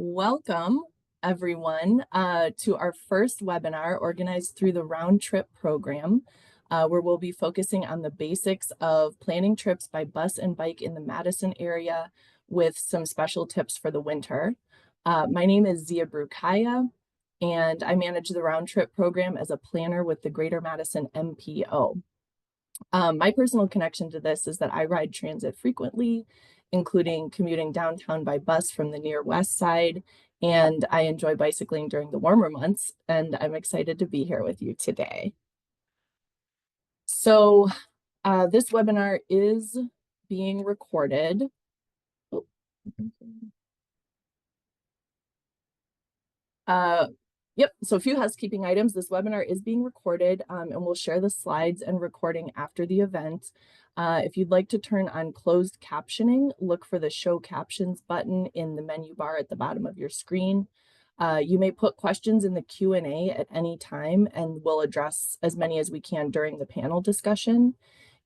Welcome, everyone, to our first webinar organized through the RoundTrip program, where we'll be focusing on the basics of planning trips by bus and bike in the Madison area with some special tips for the winter. My name is Zia Brukaya, and I manage the RoundTrip program as a planner with the Greater Madison MPO. My personal connection to this is that I ride transit frequently, including commuting downtown by bus from the near west side, and I enjoy bicycling during the warmer months, and I'm excited to be here with you today. So this webinar is being recorded. Yep, so a few housekeeping items. This webinar is being recorded and we'll share the slides and recording after the event. If you'd like to turn on closed captioning, look for the show captions button in the menu bar at the bottom of your screen. You may put questions in the Q&A at any time and we'll address as many as we can during the panel discussion.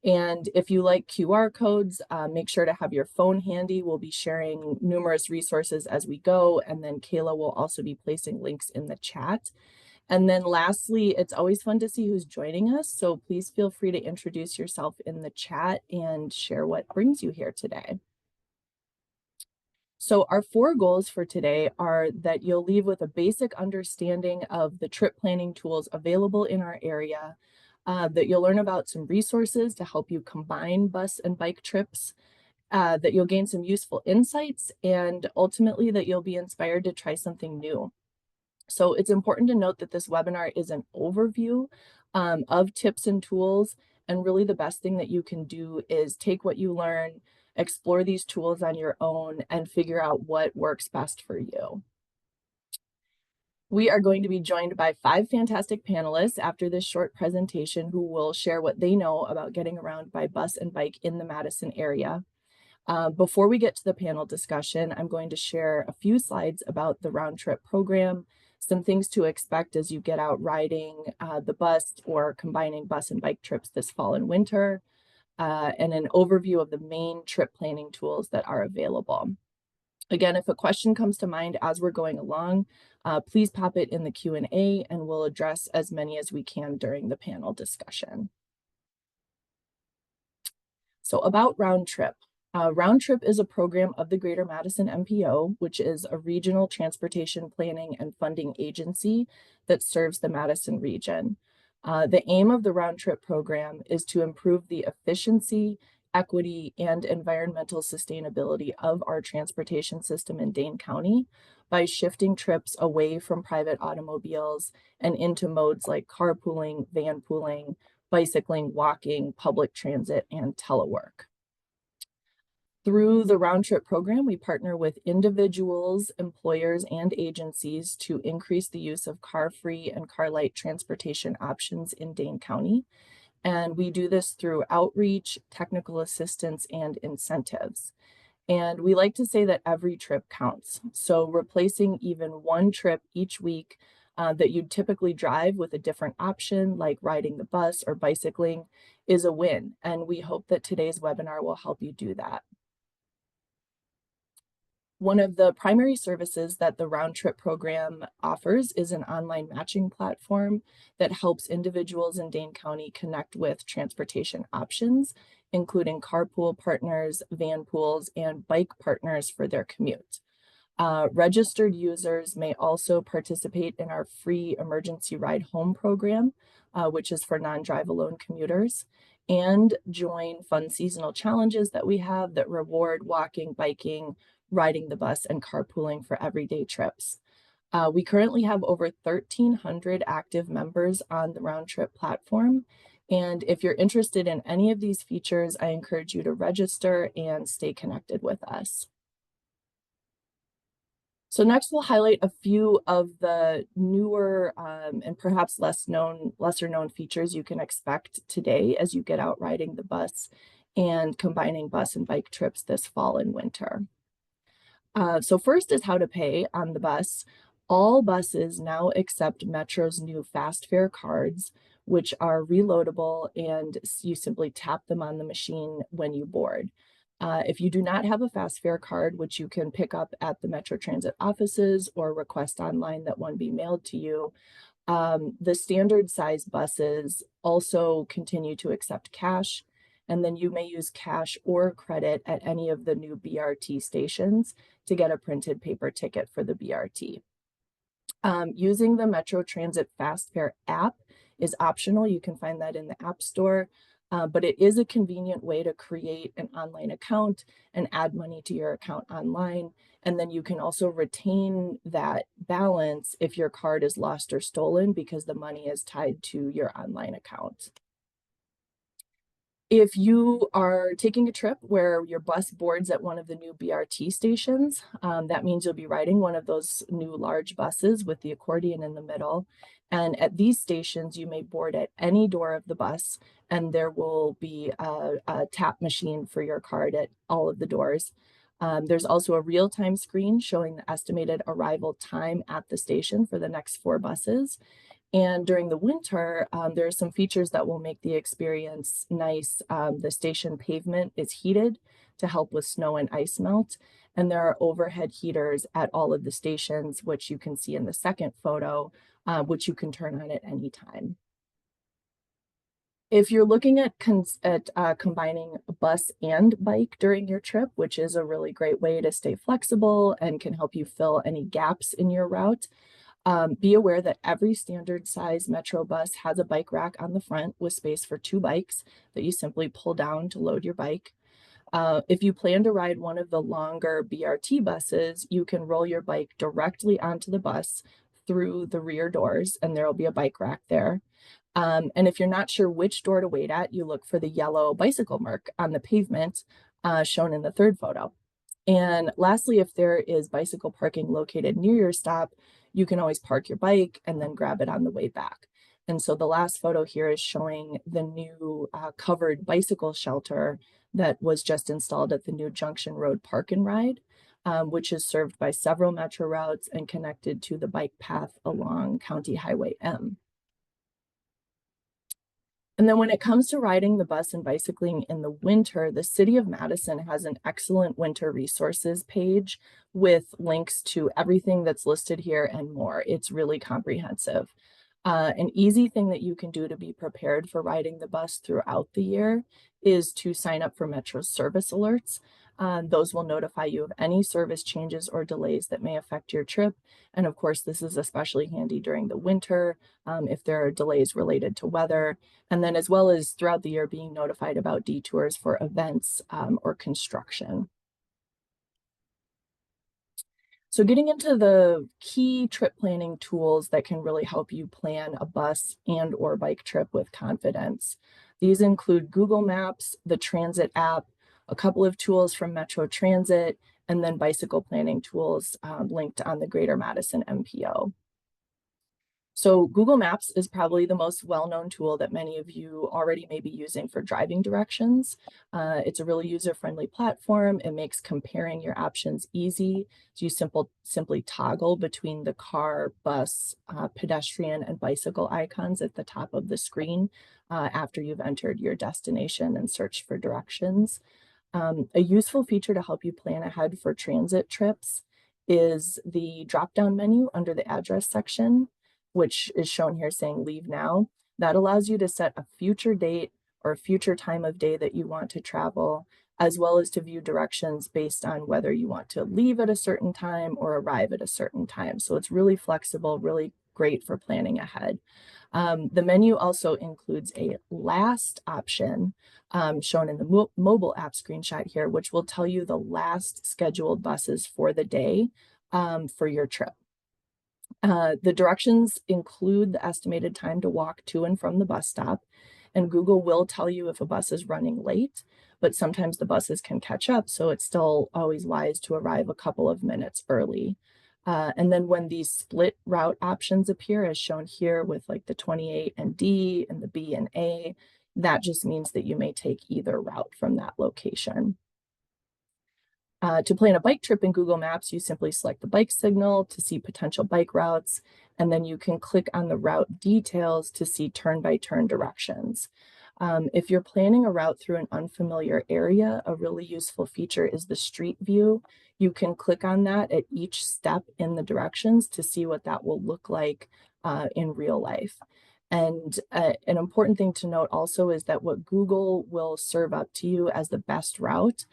And if you like QR codes, make sure to have your phone handy. We'll be sharing numerous resources as we go, and then Kayla will also be placing links in the chat. And then lastly, it's always fun to see who's joining us, so please feel free to introduce yourself in the chat and share what brings you here today. So our 4 goals for today are that you'll leave with a basic understanding of the trip planning tools available in our area, that you'll learn about some resources to help you combine bus and bike trips, that you'll gain some useful insights, and ultimately that you'll be inspired to try something new. So it's important to note that this webinar is an overview of tips and tools, and really the best thing that you can do is take what you learn, explore these tools on your own, and figure out what works best for you. We are going to be joined by 5 fantastic panelists after this short presentation who will share what they know about getting around by bus and bike in the Madison area. Before we get to the panel discussion, I'm going to share a few slides about the RoundTrip program, some things to expect as you get out riding the bus or combining bus and bike trips this fall and winter, and an overview of the main trip planning tools that are available. Again, if a question comes to mind as we're going along, please pop it in the Q&A and we'll address as many as we can during the panel discussion. So about RoundTrip. RoundTrip is a program of the Greater Madison MPO, which is a regional transportation planning and funding agency that serves the Madison region. The aim of the RoundTrip program is to improve the efficiency, equity, and environmental sustainability of our transportation system in Dane County by shifting trips away from private automobiles and into modes like carpooling, van pooling, bicycling, walking, public transit, and telework. Through the RoundTrip program, we partner with individuals, employers, and agencies to increase the use of car-free and car-light transportation options in Dane County. And we do this through outreach, technical assistance, and incentives. And we like to say that every trip counts. So replacing even one trip each week that you'd typically drive with a different option, like riding the bus or bicycling, is a win. And we hope that today's webinar will help you do that. One of the primary services that the RoundTrip program offers is an online matching platform that helps individuals in Dane County connect with transportation options, including carpool partners, van pools, and bike partners for their commute. Registered users may also participate in our free emergency ride home program, which is for non-drive alone commuters, and join fun seasonal challenges that we have that reward walking, biking, riding the bus, and carpooling for everyday trips. We currently have over 1,300 active members on the RoundTrip platform. And if you're interested in any of these features, I encourage you to register and stay connected with us. So next we'll highlight a few of the newer and perhaps lesser known features you can expect today as you get out riding the bus and combining bus and bike trips this fall and winter. So first is how to pay on the bus. All buses now accept Metro's new fast fare cards, which are reloadable, and you simply tap them on the machine when you board. If you do not have a fast fare card, which you can pick up at the Metro Transit offices or request online that one be mailed to you, the standard size buses also continue to accept cash, and then you may use cash or credit at any of the new BRT stations to get a printed paper ticket for the BRT. Using the Metro Transit Fast Fare app is optional. You can find that in the App Store, but it is a convenient way to create an online account and add money to your account online. And then you can also retain that balance if your card is lost or stolen because the money is tied to your online account. If you are taking a trip where your bus boards at one of the new BRT stations, that means you'll be riding one of those new large buses with the accordion in the middle. And at these stations, you may board at any door of the bus, and there will be a tap machine for your card at all of the doors. There's also a real-time screen showing the estimated arrival time at the station for the next 4 buses. And during the winter, there are some features that will make the experience nice. The station pavement is heated to help with snow and ice melt. And there are overhead heaters at all of the stations, which you can see in the second photo, which you can turn on at any time. If you're looking at combining bus and bike during your trip, which is a really great way to stay flexible and can help you fill any gaps in your route, be aware that every standard size Metro bus has a bike rack on the front with space for 2 bikes that you simply pull down to load your bike. If you plan to ride one of the longer BRT buses, you can roll your bike directly onto the bus through the rear doors, and there will be a bike rack there. And if you're not sure which door to wait at, you look for the yellow bicycle mark on the pavement shown in the third photo. And lastly, if there is bicycle parking located near your stop, you can always park your bike and then grab it on the way back. And so the last photo here is showing the new covered bicycle shelter that was just installed at the new Junction Road Park and Ride, which is served by several Metro routes and connected to the bike path along County Highway M. And then when it comes to riding the bus and bicycling in the winter, the City of Madison has an excellent winter resources page with links to everything that's listed here and more. It's really comprehensive. An easy thing that you can do to be prepared for riding the bus throughout the year is to sign up for Metro service alerts. Those will notify you of any service changes or delays that may affect your trip. And of course, this is especially handy during the winter if there are delays related to weather. And then as well as throughout the year being notified about detours for events or construction. So getting into the key trip planning tools that can really help you plan a bus and or bike trip with confidence. These include Google Maps, the Transit app, a couple of tools from Metro Transit, and then bicycle planning tools linked on the Greater Madison MPO. So Google Maps is probably the most well-known tool that many of you already may be using for driving directions. It's a really user-friendly platform. It makes comparing your options easy. So you simply toggle between the car, bus, pedestrian, and bicycle icons at the top of the screen after you've entered your destination and searched for directions. A useful feature to help you plan ahead for transit trips is the drop-down menu under the address section, which is shown here saying leave now. That allows you to set a future date or a future time of day that you want to travel, as well as to view directions based on whether you want to leave at a certain time or arrive at a certain time. So it's really flexible, really great for planning ahead. The menu also includes a last option shown in the mobile app screenshot here, which will tell you the last scheduled buses for the day for your trip. The directions include the estimated time to walk to and from the bus stop, and Google will tell you if a bus is running late, but sometimes the buses can catch up, so it's still always wise to arrive a couple of minutes early. And then when these split route options appear, as shown here with like the 28 and D and the B and A, that just means that you may take either route from that location. To plan a bike trip in Google Maps, you simply select the bike signal to see potential bike routes, and then you can click on the route details to see turn-by-turn directions. If you're planning a route through an unfamiliar area, a really useful feature is the street view. You can click on that at each step in the directions to see what that will look like in real life. And an important thing to note also is that what Google will serve up to you as the best route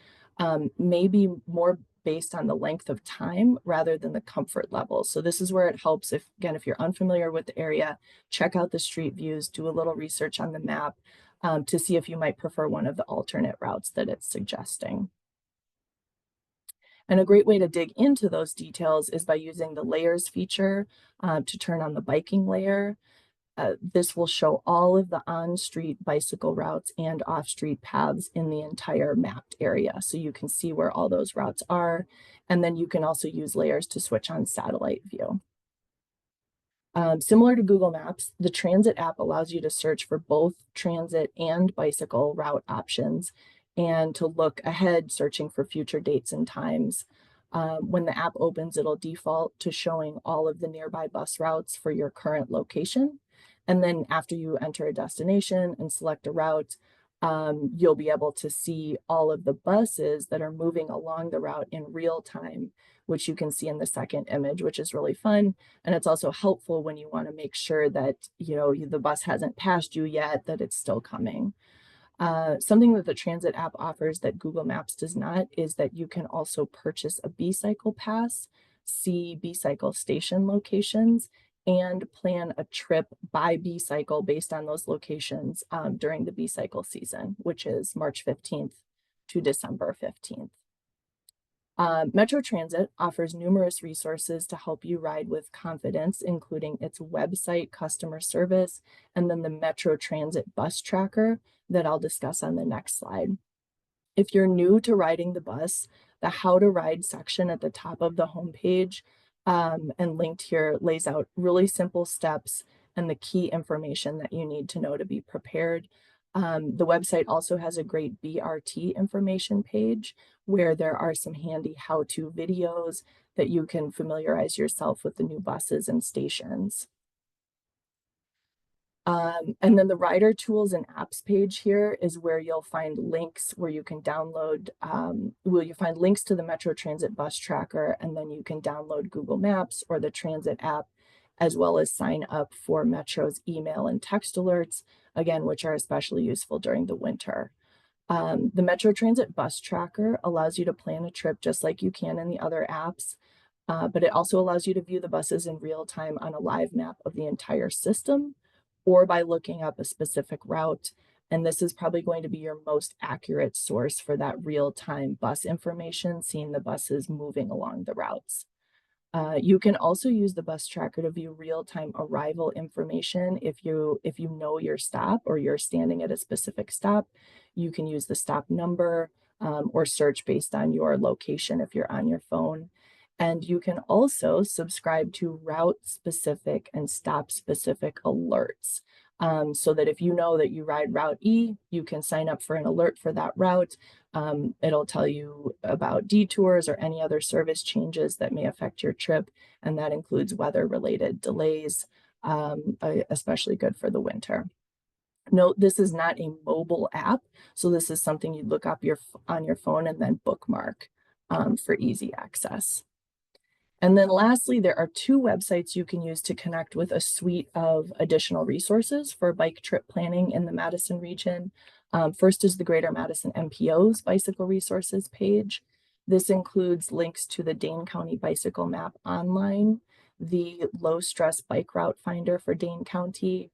may be more based on the length of time rather than the comfort level. So this is where it helps if, again, if you're unfamiliar with the area, check out the street views, do a little research on the map to see if you might prefer one of the alternate routes that it's suggesting. And a great way to dig into those details is by using the layers feature to turn on the biking layer. This will show all of the on-street bicycle routes and off-street paths in the entire mapped area. So you can see where all those routes are. And then you can also use layers to switch on satellite view. Similar to Google Maps, the Transit app allows you to search for both transit and bicycle route options and to look ahead, searching for future dates and times. When the app opens, it'll default to showing all of the nearby bus routes for your current location. And then after you enter a destination and select a route, you'll be able to see all of the buses that are moving along the route in real time, which you can see in the second image, which is really fun. And it's also helpful when you want to make sure that, the bus hasn't passed you yet, that it's still coming. Something that the Transit app offers that Google Maps does not is that you can also purchase a B-cycle pass, see B-cycle station locations, and plan a trip by B-cycle based on those locations during the B-cycle season, which is March 15th to December 15th. Metro Transit offers numerous resources to help you ride with confidence, including its website customer service, and then the Metro Transit bus tracker that I'll discuss on the next slide. If you're new to riding the bus, the How to Ride section at the top of the homepage and linked here lays out really simple steps and the key information that you need to know to be prepared. The website also has a great BRT information page where there are some handy how-to videos that you can familiarize yourself with the new buses and stations. And then the rider tools and apps page here is where you'll find links where you can download, you find links to the Metro Transit bus tracker, and then you can download Google Maps or the Transit app, as well as sign up for Metro's email and text alerts, again, which are especially useful during the winter. The Metro Transit bus tracker allows you to plan a trip just like you can in the other apps, but it also allows you to view the buses in real time on a live map of the entire system or by looking up a specific route. And this is probably going to be your most accurate source for that real-time bus information, seeing the buses moving along the routes. You can also use the bus tracker to view real-time arrival information. If you know your stop or you're standing at a specific stop, you can use the stop number or search based on your location if you're on your phone. And you can also subscribe to route-specific and stop-specific alerts. So that if you know that you ride Route E, you can sign up for an alert for that route. It'll tell you about detours or any other service changes that may affect your trip, and that includes weather-related delays, especially good for the winter. Note, this is not a mobile app, so this is something you'd look up on your phone and then bookmark for easy access. And then lastly, there are two websites you can use to connect with a suite of additional resources for bike trip planning in the Madison region. First is the Greater Madison MPO's bicycle resources page. This includes links to the Dane County Bicycle Map online, the Low Stress Bike Route Finder for Dane County.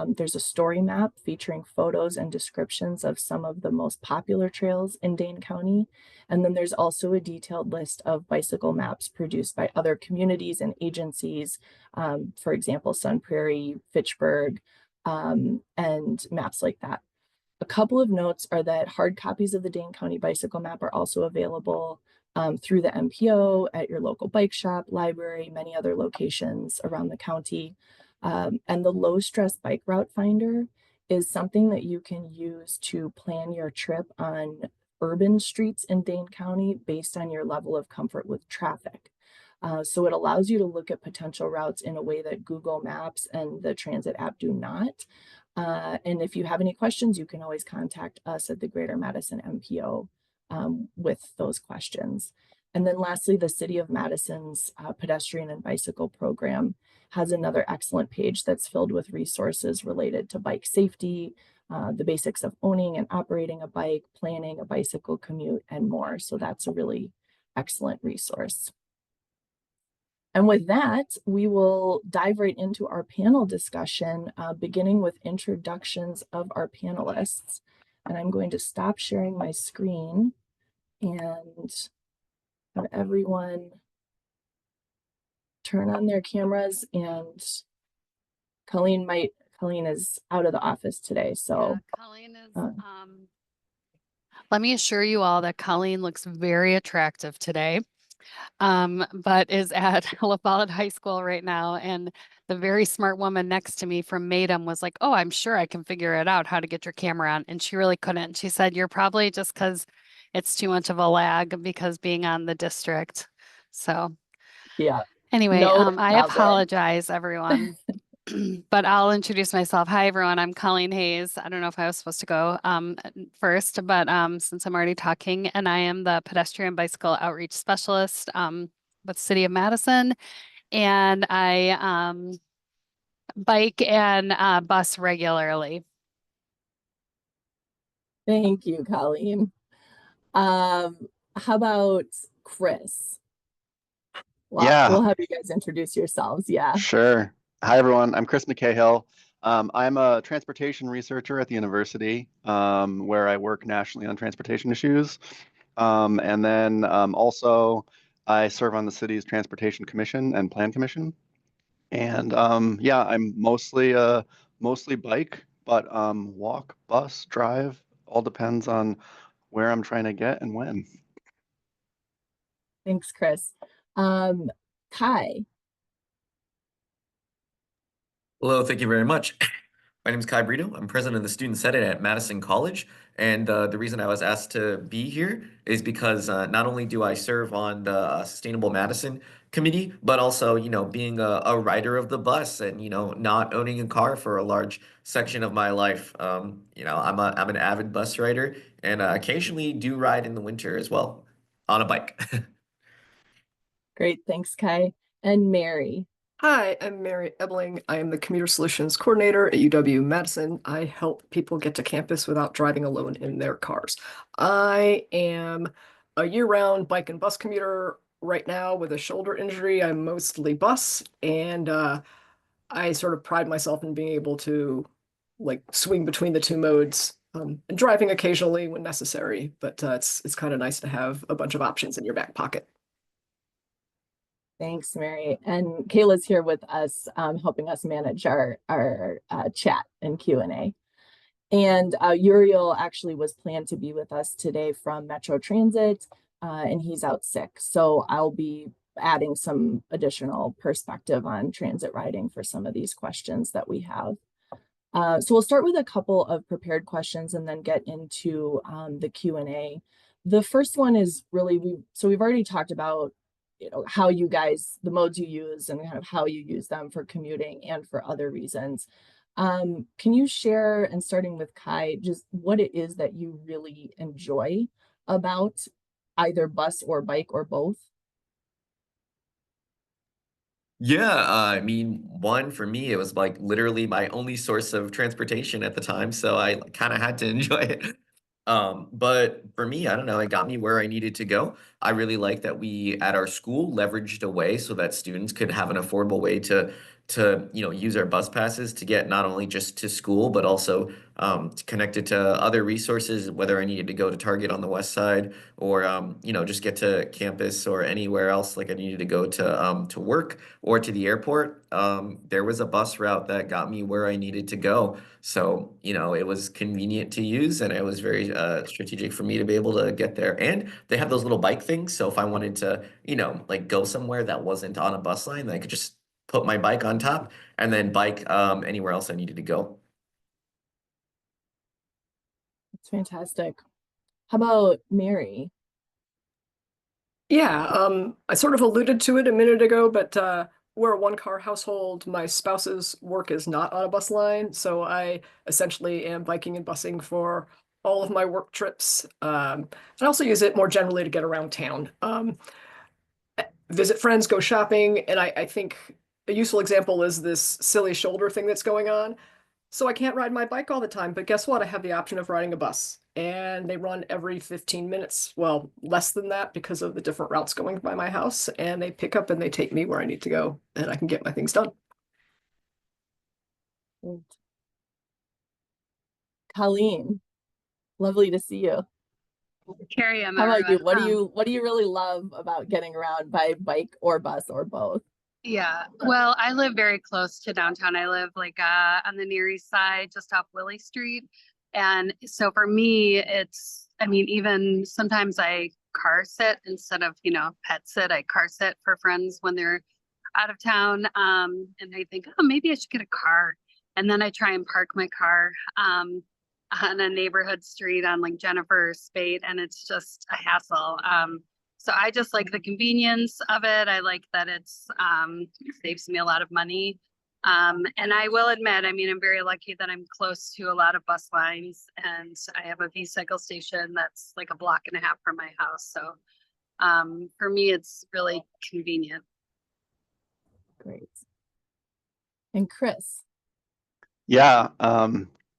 There's a story map featuring photos and descriptions of some of the most popular trails in Dane County. And then there's also a detailed list of bicycle maps produced by other communities and agencies, for example, Sun Prairie, Fitchburg, and maps like that. A couple of notes are that hard copies of the Dane County Bicycle Map are also available through the MPO at your local bike shop, library, many other locations around the county. And the Low Stress Bike Route Finder is something that you can use to plan your trip on urban streets in Dane County based on your level of comfort with traffic. So it allows you to look at potential routes in a way that Google Maps and the Transit app do not. And if you have any questions, you can always contact us at the Greater Madison MPO with those questions. And then lastly, the City of Madison's pedestrian and bicycle program has another excellent page that's filled with resources related to bike safety, the basics of owning and operating a bike, planning a bicycle commute, and more. So that's a really excellent resource. And with that, we will dive right into our panel discussion, beginning with introductions of our panelists. And I'm going to stop sharing my screen and have everyone turn on their cameras. And Colleen is out of the office today. So yeah, Colleen is, let me assure you all that Colleen looks very attractive today. But is at La Follette High School right now. And the very smart woman next to me from Maidam was like, oh, I'm sure I can figure it out how to get your camera on. And she really couldn't. She said, you're probably just because it's too much of a lag because being on the district. So yeah, anyway, no I problem. apologize, everyone. But I'll introduce myself. Hi, everyone. I'm Colleen Hayes. I don't know if I was supposed to go first, but since I'm already talking, and I am the pedestrian bicycle outreach specialist with City of Madison, and I bike and bus regularly. Thank you, Colleen. How about Chris? Well, Yeah, we'll have you guys introduce yourselves. Yeah. sure. Hi, everyone. I'm Chris McCahill. I'm a transportation researcher at the university, where I work nationally on transportation issues. And then also, I serve on the city's Transportation Commission and Plan Commission. And yeah, I'm mostly bike, but walk, bus, drive, all depends on where I'm trying to get and when. Thanks, Chris. Kai. Hello, thank you very much. My name is Kai Brito. I'm president of the Student Senate at Madison College. And the reason I was asked to be here is because not only do I serve on the Sustainable Madison Committee, but also, being a rider of the bus and, not owning a car for a large section of my life. I'm an avid bus rider and occasionally do ride in the winter as well on a bike. Great. Thanks, Kai. And Mary. Hi, I'm Mary Ebling. I am the Commuter Solutions Coordinator at UW-Madison. I help people get to campus without driving alone in their cars. I am a year-round bike and bus commuter. Right now, with a shoulder injury, I'm mostly bus, and I sort of pride myself in being able to swing between the two modes, and driving occasionally when necessary. But it's kind of nice to have a bunch of options in your back pocket. Thanks, Mary. And Kayla's here with us, helping us manage our chat and Q&A. And Uriel actually was planned to be with us today from Metro Transit, and he's out sick. So I'll be adding some additional perspective on transit riding for some of these questions that we have. So we'll start with a couple of prepared questions and then get into the Q&A. The first one is really, we've already talked about how you guys, the modes you use and kind of how you use them for commuting and for other reasons. Can you share, and starting with Kai, just what it is that you really enjoy about either bus or bike or both? Yeah, I mean, one for me, it was like literally my only source of transportation at the time, so I kind of had to enjoy it. But for me, I don't know, it got me where I needed to go. I really like that we at our school leveraged a way so that students could have an affordable way to use our bus passes to get not only just to school, but also to connect it to other resources, whether I needed to go to Target on the west side or just get to campus or anywhere else like I needed to go to work or to the airport. There was a bus route that got me where I needed to go. So, it was convenient to use and it was very strategic for me to be able to get there. And they have those little bike things. So if I wanted to, like go somewhere that wasn't on a bus line, I could just put my bike on top and then bike anywhere else I needed to go. That's fantastic. How about Mary? Yeah, I sort of alluded to it a minute ago, but we're a one-car household. My spouse's work is not on a bus line, so I essentially am biking and busing for all of my work trips. And I also use it more generally to get around town. Visit friends, go shopping, and I think a useful example is this silly shoulder thing that's going on. So I can't ride my bike all the time, but guess what? I have the option of riding a bus, and they run every 15 minutes. Well, less than that because of the different routes going by my house, and they pick up and they take me where I need to go, and I can get my things done. Great. Colleen, lovely to see you. Carrie, How about you? everyone. What do you really love about getting around by bike or bus or both? Yeah, well, I live very close to downtown. I live like on the Near East Side, just off Willie Street. And so for me, I mean, even sometimes I car sit instead of, pet sit. I car sit for friends when they're out of town. And I think, oh, maybe I should get a car. And then I try and park my car on a neighborhood street on like Jennifer Spate, and it's just a hassle. So I just like the convenience of it. I like that it saves me a lot of money. And I will admit, I mean, I'm very lucky that I'm close to a lot of bus lines, and I have a V-cycle station that's like a block and a half from my house. So for me, it's really convenient. Great. And Chris. Yeah,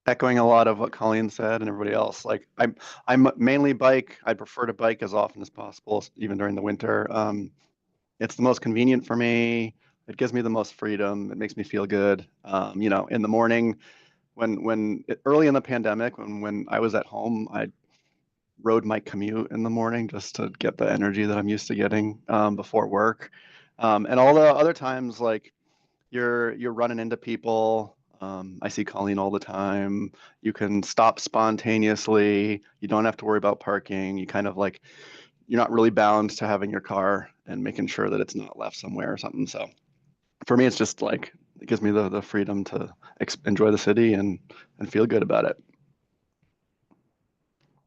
echoing a lot of what Colleen said and everybody else. Like I'm mainly bike. I prefer to bike as often as possible, even during the winter. It's the most convenient for me. It gives me the most freedom. It makes me feel good. In the morning, early in the pandemic, when I was at home, I rode my commute in the morning just to get the energy that I'm used to getting before work. And all the other times, like you're running into people. I see Colleen all the time. You can stop spontaneously. You don't have to worry about parking. You kind of like, you're not really bound to having your car and making sure that it's not left somewhere or something. So for me, it's just like, it gives me the freedom to enjoy the city and feel good about it.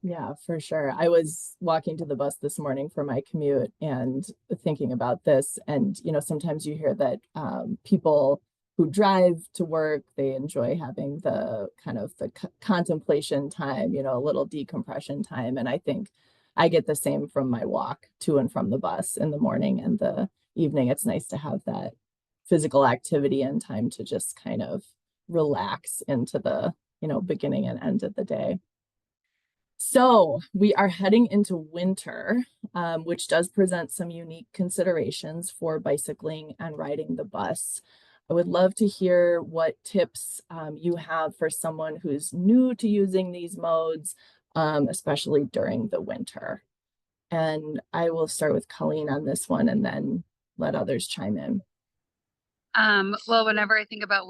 Yeah, for sure. I was walking to the bus this morning for my commute and thinking about this. And, sometimes you hear that people who drive to work, they enjoy having the kind of the contemplation time, a little decompression time. And I think I get the same from my walk to and from the bus in the morning and the evening. It's nice to have that physical activity and time to just kind of relax into the, beginning and end of the day. So we are heading into winter, which does present some unique considerations for bicycling and riding the bus. I would love to hear what tips you have for someone who's new to using these modes, especially during the winter. And I will start with Colleen on this one and then let others chime in. Well, whenever I think about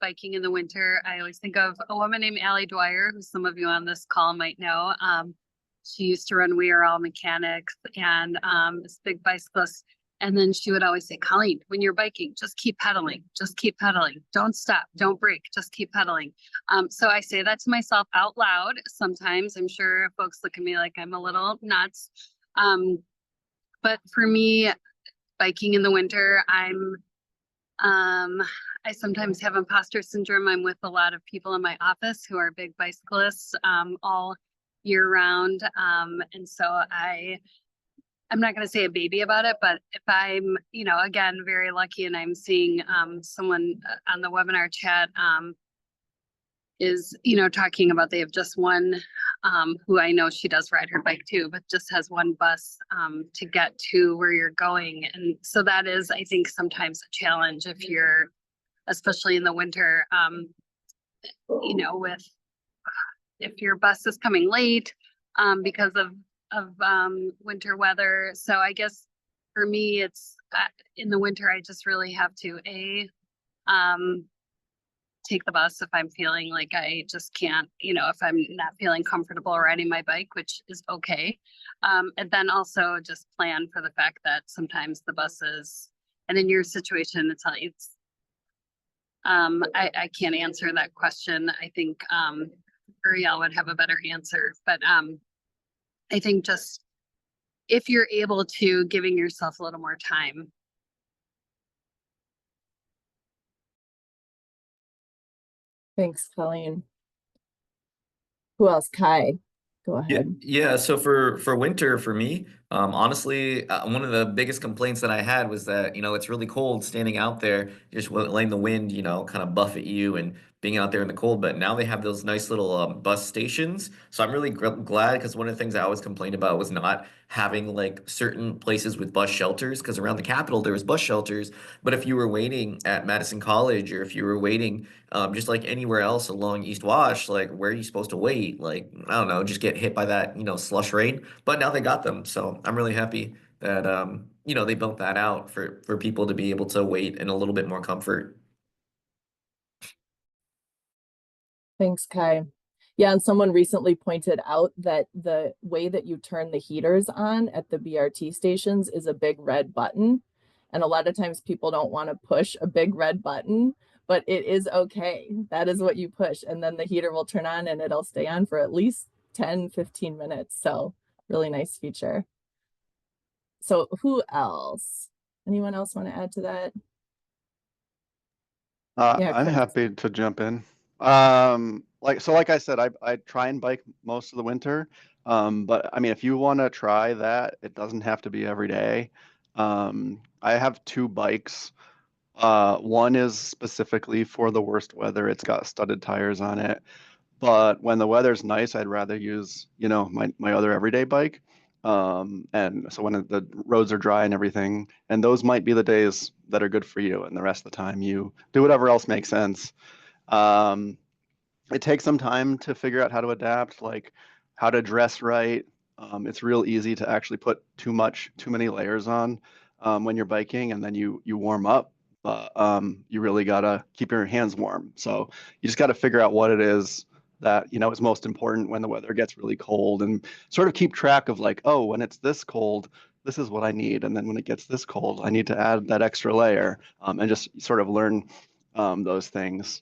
biking in the winter, I always think of a woman named Allie Dwyer, who some of you on this call might know. She used to run We Are All Mechanics and this big bicyclist. And then she would always say, Colleen, when you're biking, just keep pedaling, don't stop, don't brake, just keep pedaling. So I say that to myself out loud. Sometimes I'm sure folks look at me like I'm a little nuts. But for me, biking in the winter, I sometimes have imposter syndrome. I'm with a lot of people in my office who are big bicyclists all year round. And so I'm not going to say a baby about it, but if I'm, again, very lucky and I'm seeing someone on the webinar chat is, talking about they have just one who I know she does ride her bike too, but just has one bus to get to where you're going. And so that is, I think, sometimes a challenge if you're, especially in the winter, if your bus is coming late because of winter weather. So I guess for me, it's in the winter, I just really have to take the bus if I'm feeling like I just can't, if I'm not feeling comfortable riding my bike, which is okay. And then also just plan for the fact that sometimes the buses, and in your situation, I can't answer that question. I think Uriel would have a better answer, but I think just if you're able to, giving yourself a little more time Thanks, Colleen. Who else? Kai, go Yeah, ahead. yeah. So for winter for me, honestly, one of the biggest complaints that I had was that it's really cold standing out there, just letting the wind kind of buffet you and being out there in the cold. But now they have those nice little bus stations, so I'm really glad because one of the things I always complained about was not having like certain places with bus shelters. Because around the Capitol there was bus shelters, but if you were waiting at Madison College or if you were waiting just like anywhere else along East Wash, like where are you supposed to wait? Like, I don't know, just get hit by that, slush rain. But now they got them. So I'm really happy that they built that out for people to be able to wait in a little bit more comfort. Thanks, Kai. Yeah, and someone recently pointed out that the way that you turn the heaters on at the BRT stations is a big red button. And a lot of times people don't want to push a big red button, but it is okay. That is what you push. And then the heater will turn on and it'll stay on for at least 10, 15 minutes. So really nice feature. So who else? Anyone else want to add to that? Yeah, I'm Chris. happy to jump in. Like I said, I try and bike most of the winter. But I mean, if you want to try that, it doesn't have to be every day. I have two bikes. One is specifically for the worst weather. It's got studded tires on it. But when the weather's nice, I'd rather use, my other everyday bike. And so when the roads are dry and everything, and those might be the days that are good for you, and the rest of the time you do whatever else makes sense. Um, it takes some time to figure out how to adapt, like how to dress right. It's real easy to actually put too many layers on when you're biking, and then you warm up. But you really gotta keep your hands warm. So you just gotta figure out what it is that is most important when the weather gets really cold, and sort of keep track of like, oh, when it's this cold, this is what I need, and then when it gets this cold, I need to add that extra layer, and just sort of learn those things.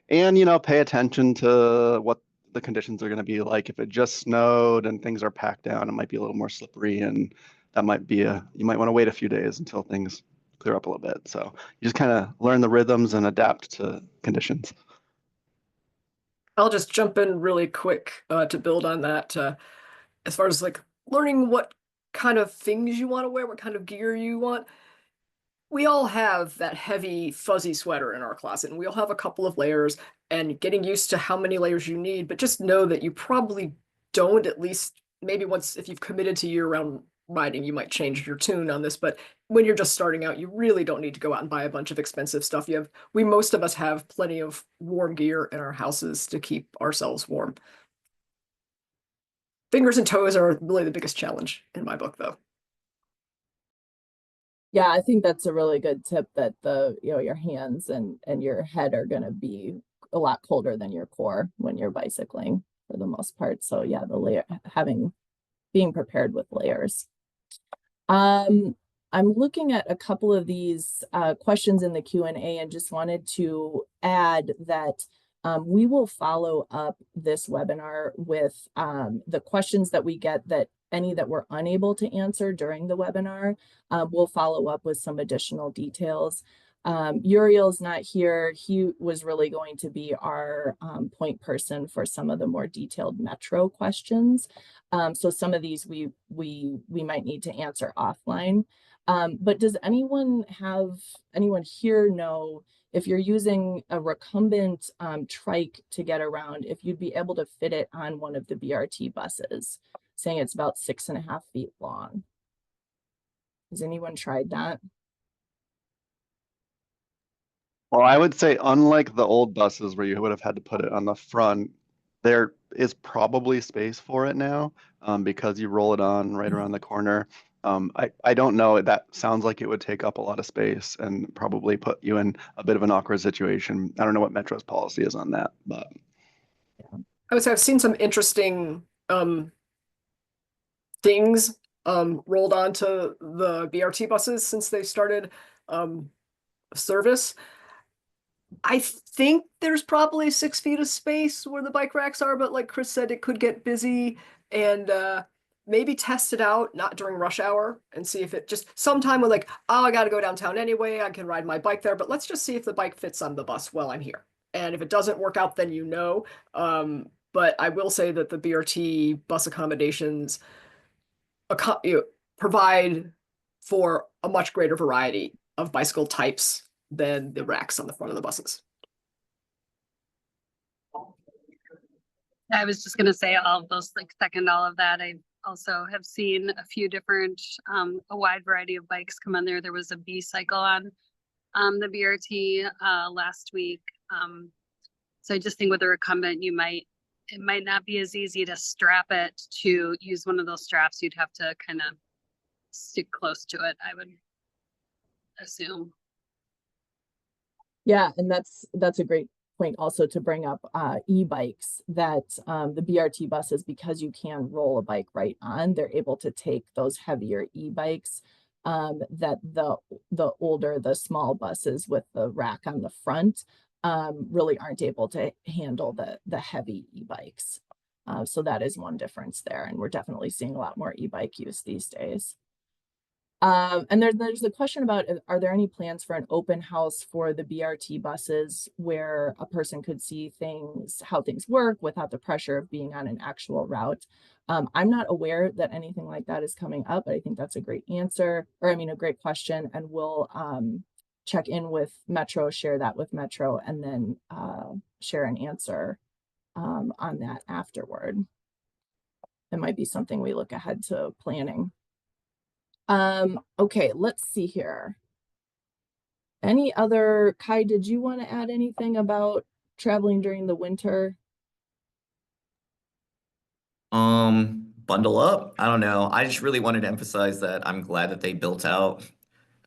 And pay attention to what the conditions are going to be like. If it just snowed and things are packed down, it might be a little more slippery, and that might be you might want to wait a few days until things clear up a little bit. So you just kind of learn the rhythms and adapt to conditions. I'll just jump in really quick to build on that. As far as like learning what kind of things you want to wear, what kind of gear you want. We all have that heavy fuzzy sweater in our closet, and we all have a couple of layers, and getting used to how many layers you need, but just know that you probably don't, at least maybe once, if you've committed to year-round riding, you might change your tune on this, but when you're just starting out, you really don't need to go out and buy a bunch of expensive stuff. Most of us have plenty of warm gear in our houses to keep ourselves warm. Fingers and toes are really the biggest challenge in my book, though. Yeah, I think that's a really good tip, that your hands and your head are going to be a lot colder than your core when you're bicycling for the most part. So yeah, being prepared with layers. I'm looking at a couple of these questions in the Q&A and just wanted to add that we will follow up this webinar with the questions that we get, that any that we're unable to answer during the webinar. We'll follow up with some additional details. Uriel's not here. He was really going to be our point person for some of the more detailed metro questions. So some of these we might need to answer offline. But does anyone here know if you're using a recumbent trike to get around, if you'd be able to fit it on one of the BRT buses, saying it's about 6.5 feet long? Has anyone tried that? Well, I would say, unlike the old buses where you would have had to put it on the front, there is probably space for it now, because you roll it on right around the corner. I don't know. That sounds like it would take up a lot of space and probably put you in a bit of an awkward situation. I don't know what Metro's policy is on that, but I would say I've seen some interesting things rolled onto the BRT buses since they started service. I think there's probably 6 feet of space where the bike racks are, but like Chris said, it could get busy, and maybe test it out, not during rush hour, and see if it just sometime when like, oh, I got to go downtown anyway, I can ride my bike there, but let's just see if the bike fits on the bus while I'm here. And if it doesn't work out, then you know. But I will say that the BRT bus accommodations provide for a much greater variety of bicycle types than the racks on the front of the buses. I was just gonna say all of those, like second all of that. I also have seen a few different, a wide variety of bikes come on there. There was a B cycle on the BRT last week. So I just think with a recumbent, it might not be as easy to strap it to use one of those straps. You'd have to kind of stick close to it, I would assume. Yeah, and that's a great point also to bring up e-bikes, that the BRT buses, because you can roll a bike right on, they're able to take those heavier e-bikes that the older, the small buses with the rack on the front really aren't able to handle the heavy e-bikes. So that is one difference there, and we're definitely seeing a lot more e-bike use these days. And there's a question about, are there any plans for an open house for the BRT buses where a person could see things, how things work without the pressure of being on an actual route? I'm not aware that anything like that is coming up, but I think that's a great answer, or I mean, a great question, and we'll check in with Metro, share that with Metro, and then share an answer on that afterward. It might be something we look ahead to planning. Okay, let's see here. Any other, Kai, did you want to add anything about traveling during the winter? Bundle up. I don't know. I just really wanted to emphasize that I'm glad that they built out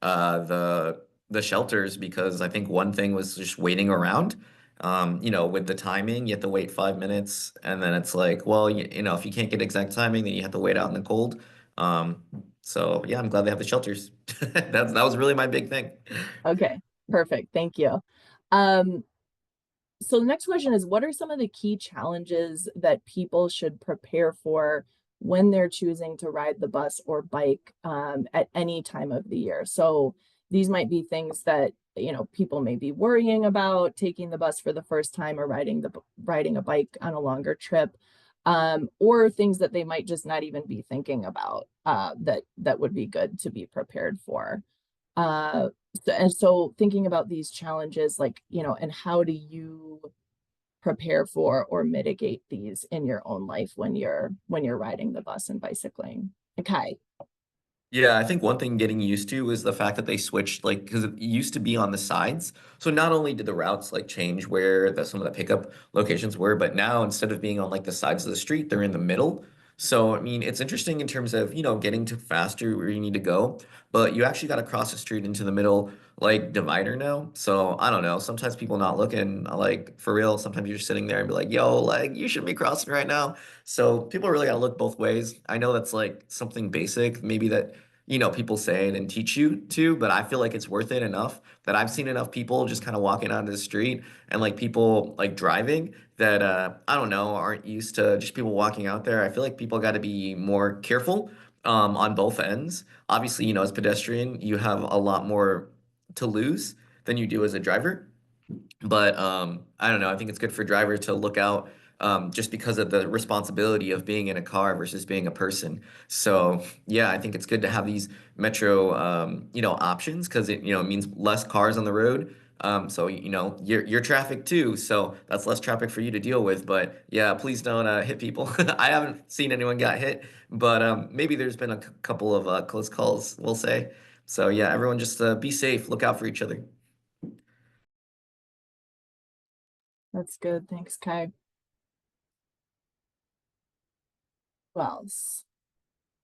the shelters, because I think one thing was just waiting around. With the timing, you have to wait 5 minutes, and then it's like, well, if you can't get exact timing, then you have to wait out in the cold. So yeah, I'm glad they have the shelters. That was really my big thing. Okay, perfect. Thank you. So the next question is, what are some of the key challenges that people should prepare for when they're choosing to ride the bus or bike at any time of the year? So these might be things that, people may be worrying about, taking the bus for the first time or riding a bike on a longer trip, or things that they might just not even be thinking about that would be good to be prepared for. So thinking about these challenges, like, and how do you prepare for or mitigate these in your own life when you're riding the bus and bicycling? Okay. Yeah, I think one thing getting used to is the fact that they switched, like, because it used to be on the sides. So not only did the routes like change where some of the pickup locations were, but now instead of being on like the sides of the street, they're in the middle. So I mean, it's interesting in terms of, getting to faster where you need to go, but you actually got to cross the street into the middle like divider now. So I don't know. Sometimes people not looking, like for real. Sometimes you're just sitting there and be like, yo, like you shouldn't be crossing right now. So people really got to look both ways. I know that's like something basic, maybe that people say it and teach you to, but I feel like it's worth it enough that I've seen enough people just kind of walking onto the street and like people like driving that I don't know, aren't used to just people walking out there. I feel like people got to be more careful on both ends. Obviously, as pedestrian, you have a lot more to lose than you do as a driver. But I don't know. I think it's good for drivers to look out just because of the responsibility of being in a car versus being a person. So yeah, I think it's good to have these metro, options because it means less cars on the road. So you're traffic too. So that's less traffic for you to deal with. But yeah, please don't hit people. I haven't seen anyone got hit, but maybe there's been a couple of close calls, we'll say. So yeah, everyone just be safe. Look out for each other. That's good. Thanks, Kai. Who else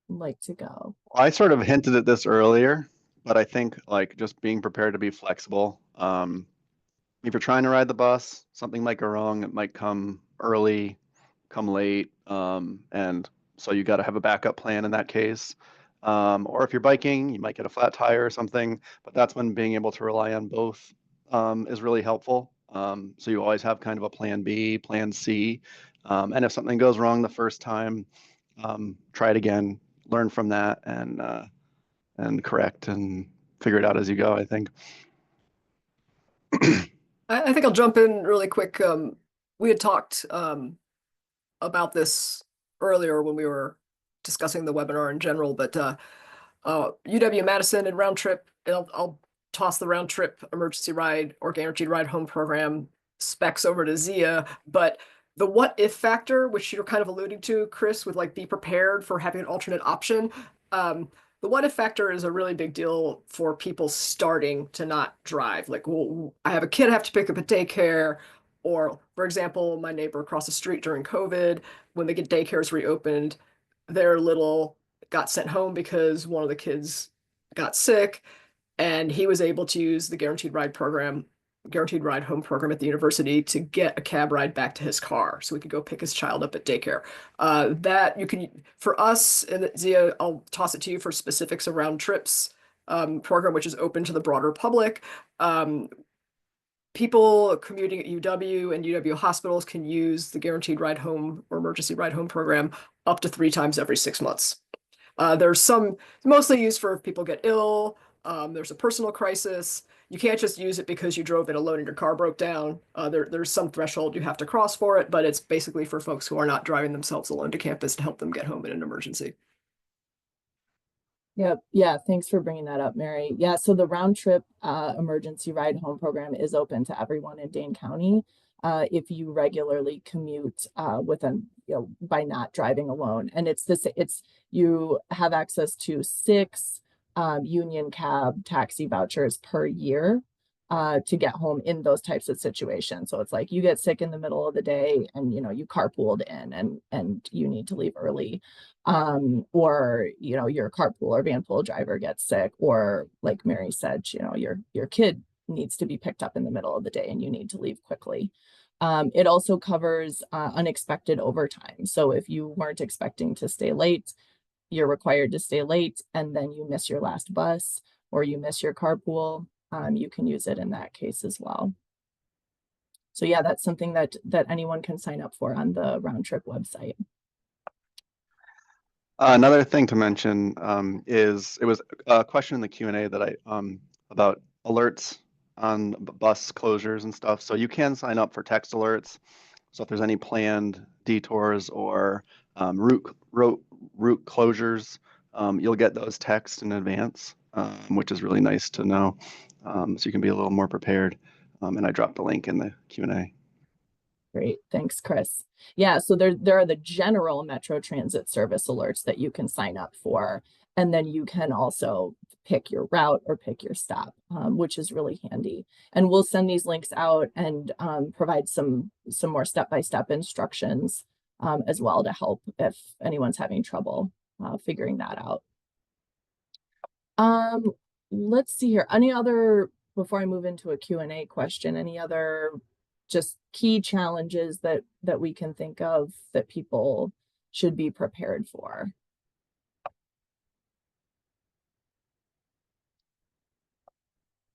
would like to go? I sort of hinted at this earlier, but I think like just being prepared to be flexible. If you're trying to ride the bus, something might go wrong. It might come early, come late, and so you got to have a backup plan in that case. Or if you're biking, you might get a flat tire or something, but that's when being able to rely on both is really helpful. So you always have kind of a plan B, plan C, and if something goes wrong the first time, try it again, learn from that, and correct and figure it out as you go, I think. I think I'll jump in really quick. We had talked about this earlier when we were discussing the webinar in general, but UW-Madison and RoundTrip, and I'll toss the RoundTrip emergency ride or guaranteed ride home program specs over to Zia, but the what if factor, which you're kind of alluding to, Chris, with like be prepared for having an alternate option. The what if factor is a really big deal for people starting to not drive. Like, well, I have a kid I have to pick up at daycare, or for example, my neighbor across the street during COVID, when the daycares reopened, their little got sent home because one of the kids got sick, and he was able to use the guaranteed ride home program at the university to get a cab ride back to his car so we could go pick his child up at daycare. That you can, for us, and Zia, I'll toss it to you for specifics around trips program, which is open to the broader public. People commuting at UW and UW hospitals can use the guaranteed ride home or emergency ride home program up to 3 times every 6 months. There's some mostly used for if people get ill. There's a personal crisis. You can't just use it because you drove it alone and your car broke down. There's some threshold you have to cross for it, but it's basically for folks who are not driving themselves alone to campus to help them get home in an emergency. Yep. Yeah. Thanks for bringing that up, Mary. Yeah. So the RoundTrip emergency ride home program is open to everyone in Dane County if you regularly commute by not driving alone. And you have access to 6 union cab taxi vouchers per year to get home in those types of situations. So it's like you get sick in the middle of the day and you carpooled in and you need to leave early, or your carpool or van pool driver gets sick, or like Mary said, your kid needs to be picked up in the middle of the day and you need to leave quickly. It also covers unexpected overtime. So if you weren't expecting to stay late, you're required to stay late and then you miss your last bus or you miss your carpool, you can use it in that case as well. So yeah, that's something that anyone can sign up for on the RoundTrip website. Another thing to mention is it was a question in the Q&A that I about alerts on bus closures and stuff. So you can sign up for text alerts. So if there's any planned detours or route closures, you'll get those texts in advance, which is really nice to know. So you can be a little more prepared. And I dropped the link in the Q&A. Great, thanks, Chris. Yeah, so there are the general Metro Transit service alerts that you can sign up for, and then you can also pick your route or pick your stop, which is really handy. And we'll send these links out and provide some more step-by-step instructions as well to help if anyone's having trouble figuring that out. Let's see here. Before I move into a Q&A question, any other just key challenges that we can think of that people should be prepared for?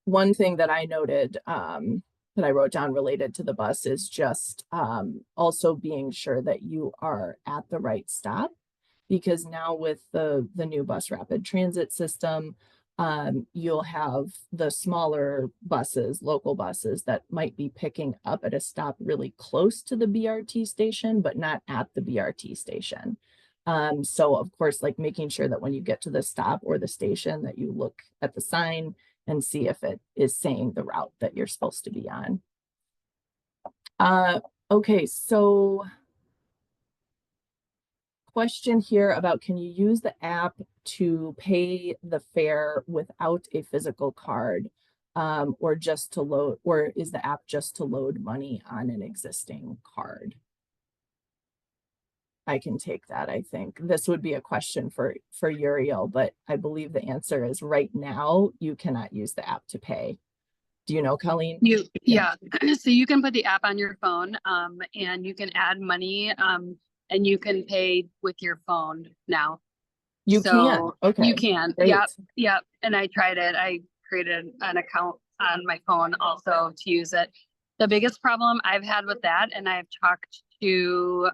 One thing that I noted that I wrote down related to the bus is just also being sure that you are at the right stop, because now with the new bus rapid transit system, you'll have the smaller buses, local buses that might be picking up at a stop really close to the BRT station, but not at the BRT station. So of course, like making sure that when you get to the stop or the station that you look at the sign and see if it is saying the route that you're supposed to be on. Okay, so question here about, can you use the app to pay the fare without a physical card, or is the app just to load money on an existing card? I can take that. I think this would be a question for Uriel, but I believe the answer is right now you cannot use the app to pay. Do you know, Colleen? Yeah. So you can put the app on your phone, and you can add money, and you can pay with your phone now. You can. Okay. You can. Great. Yep. And I tried it. I created an account on my phone also to use it. The biggest problem I've had with that, and I've talked to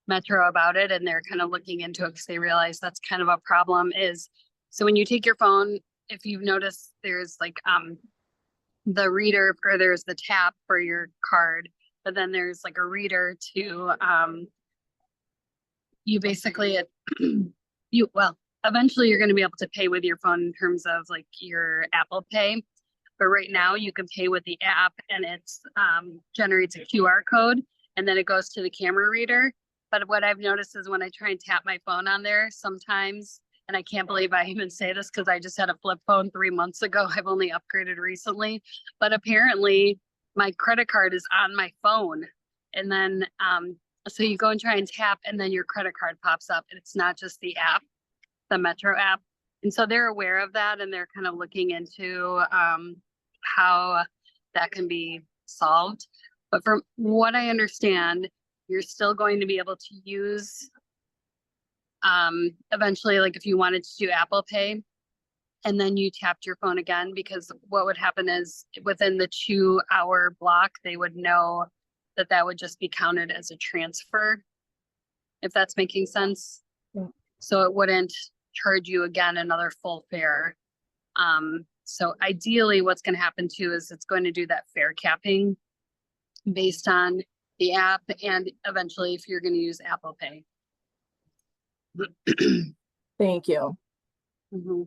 Metro about it, and they're kind of looking into it because they realize that's kind of a problem, is so when you take your phone, if you've noticed, there's like the reader, or there's the tap for your card, but then there's like a reader to you basically eventually you're going to be able to pay with your phone in terms of like your Apple Pay. But right now you can pay with the app, and it's generates a QR code, and then it goes to the camera reader. But what I've noticed is when I try and tap my phone on there sometimes, and I can't believe I even say this because I just had a flip phone 3 months ago. I've only upgraded recently, but apparently my credit card is on my phone. And then, so you go and try and tap, and then your credit card pops up, and it's not just the app, the Metro app. And so they're aware of that, and they're kind of looking into how that can be solved. But from what I understand, you're still going to be able to use eventually, like if you wanted to do Apple Pay and then you tapped your phone again, because what would happen is within the 2-hour block, they would know that that would just be counted as a transfer, if that's making sense. Yeah. So it wouldn't charge you again another full fare. So ideally what's going to happen too is it's going to do that fare capping based on the app, and eventually if you're going to use Apple Pay. Thank you. Mm-hmm.